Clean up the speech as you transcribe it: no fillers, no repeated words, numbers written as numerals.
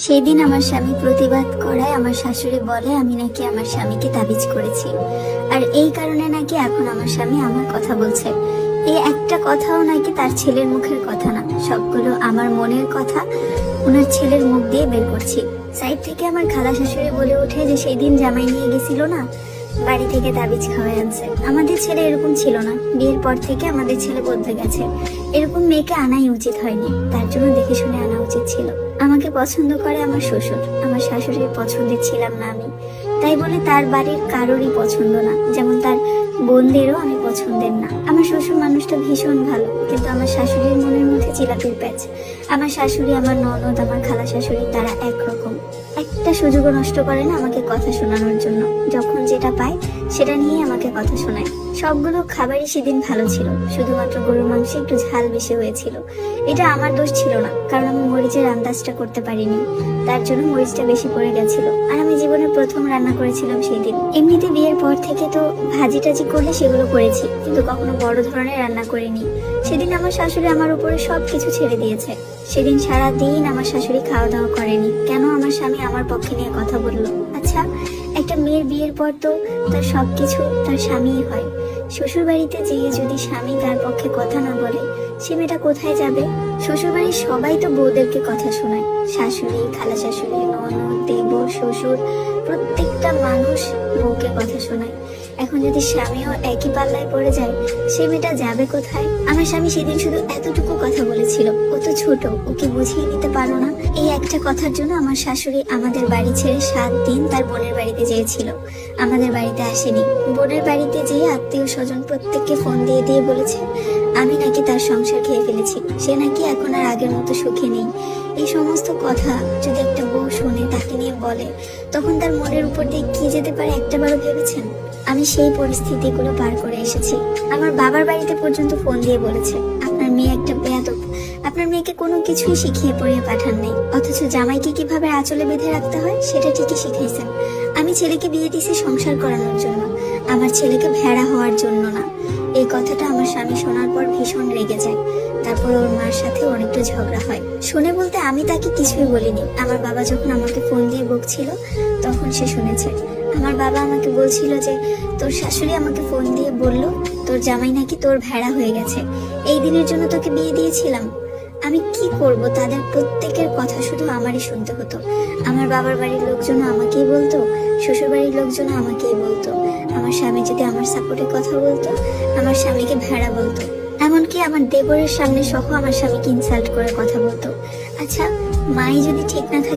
সেদিন আমার স্বামী প্রতিবাদ করায় আমার শাশুড়ি বলে আমি নাকি আমার স্বামীকে তাবিজ করেছি, আর এই কারণে নাকি এখন আমার স্বামী আমার কথা বলছে। এই একটা কথাও নাকি তার ছেলের মুখের কথা না, সবগুলো আমার মনের কথা ওনার ছেলের মুখ দিয়ে বের করছি। সাইড থেকে আমার খালা শাশুড়ি বলে ওঠে যে সেই দিন জামাই নিয়ে গেছিল না, বাড়ি থেকে তাবিজ খাওয়াই আনছে। আমাদের ছেলে এরকম ছিল না, বিয়ের পর থেকে আমাদের ছেলে বদলে গেছে। এরকম মেয়েকে আনাই উচিত হয়নি, তার জন্য দেখে শুনে আনা উচিত ছিল। আমাকে পছন্দ করে আমার শ্বশুর, আমার শাশুড়ির পছন্দের ছিলাম না আমি, তাই বলে তার বাড়ির কারোরই পছন্দ না, যেমন তার বোনদেরও আমি পছন্দের না। আমার শ্বশুর মানুষটা ভীষণ ভালো, কিন্তু আমার শাশুড়ির মনের মধ্যে জিলাপির প্যাচ। আমার শাশুড়ি, আমার ননদ, আমার খালা শাশুড়ি তারা একরকম, একটা সুযোগও নষ্ট করে না আমাকে কথা শোনানোর জন্য। যখন যেটা পায় সেটা নিয়ে আমাকে কথা শোনায়। সবগুলো খাবারই সেদিন ভালো ছিল, শুধুমাত্র গরুর মাংসে একটু ঝাল বেশি হয়েছিল। এটা আমার দোষ ছিল না, কারণ আমি মরিচের আন্দাজটা করতে পারিনি, তার জন্য মরিচটা বেশি পড়ে গেছিল। আর আমি জীবনে প্রথম রান্না করেছিলাম সেই দিন। এমনিতে বিয়ের পর থেকে তো ভাজি টাজি করলে সেগুলো করেছি, কিন্তু কখনো বড় ধরনের রান্না করিনি। সেদিন আমার শাশুড়ি আমার উপরে সবকিছু ছেড়ে দিয়েছে। সেদিন সারা দিন আমার শাশুড়ি খাওয়া দাওয়া করেনি। কেন আমার স্বামী আমার পক্ষে নিয়ে কথা বললো? আচ্ছা, একটা মেয়ের বিয়ের পর তো তার সবকিছু তার স্বামীই হয়। শ্বশুর বাড়িতে যেয়ে যদি স্বামী তার পক্ষে কথা না বলে, সে মেয়েটা কোথায় যাবে? শ্বশুর বাড়ির সবাই তো বউদেরকে কথা শোনায়, শাশুড়ি, খালা শাশুড়ি, ননদ, দেবর, শ্বশুর, প্রত্যেকটা মানুষ বউকে কথা শোনায়। এখন যদি স্বামীও একই পাল্লায় পড়ে যায়, সে মেয়েটা যাবে কোথায়? আমার স্বামী সেদিন শুধু এতটুকু কথা বলেছিল, ও তো ছোট, ওকে বুঝিয়ে নিতে পারো না? এই একটা কথার জন্য আমার শাশুড়ি আমাদের বাড়ি ছেড়ে 7 দিন তার বোনের বাড়িতে যেয়েছিল, আমাদের বাড়িতে আসেনি। বোনের বাড়িতে যেয়ে আত্মীয় স্বজন প্রত্যেককে ফোন দিয়ে দিয়ে বলেছে আমি নাকি তার সংসার খেয়ে ফেলেছি, সে নাকি এখন আর আগের মতো সুখে নেই। এই সমস্ত কথা যদি একটা বউ শুনে, তাকে নিয়ে বলে, তখন তার মনের উপর দিয়ে কি যেতে পারে একটাবারও ভেবেছেন? আমি সেই পরিস্থিতিগুলো পার করে এসেছি। আমার বাবার বাড়িতে পর্যন্ত ফোন দিয়ে বলেছে আপনার মেয়ে একটা বেয়াদব, আপনার মেয়েকে কোনো কিছুই শিখিয়ে পড়িয়ে পাঠান নেই, অথচ জামাইকে কিভাবে আঁচলে বেঁধে রাখতে হয় সেটা ঠিকই শিখাইছেন। আমি ছেলেকে বিয়ে দিয়েছি সংসার করানোর জন্য, আমার ছেলেকে ভেড়া হওয়ার জন্য না। এই কথাটা আমার স্বামী শোনার পর ভীষণ রেগে যায়। তারপর ওর মার সাথে অনেকটা ঝগড়া হয়। শুনে বলতে আমি তাকে কিছুই বলিনি। আমার বাবা যখন আমাকে ফোন দিয়ে বকছিল তখন সে শুনেছে। আমার বাবা আমাকে বলছিল যে তোর শাশুড়ি আমাকে ফোন দিয়ে বলল তোর জামাই নাকি তোর ভেড়া হয়ে গেছে, এই দিনের জন্য তোকে বিয়ে দিয়েছিলাম। আমি কি করব? তাদের প্রত্যেকের কথা শুধু আমারই শুনতে হতো। আমার বাবার বাড়ির লোকজন আমাকেই বলতো, শ্বশুর বাড়ির লোকজন আমাকেই বলতো। আমার স্বামী যদি আমার সাপোর্টে কথা বলতো, আমার স্বামীকে ভেড়া বলতো। এমনকি আমার দেবরের সামনে সহ আমার স্বামীকে ইনসাল্ট করে কথা বলতো। আচ্ছা, মাই যদি ঠিক না থাকে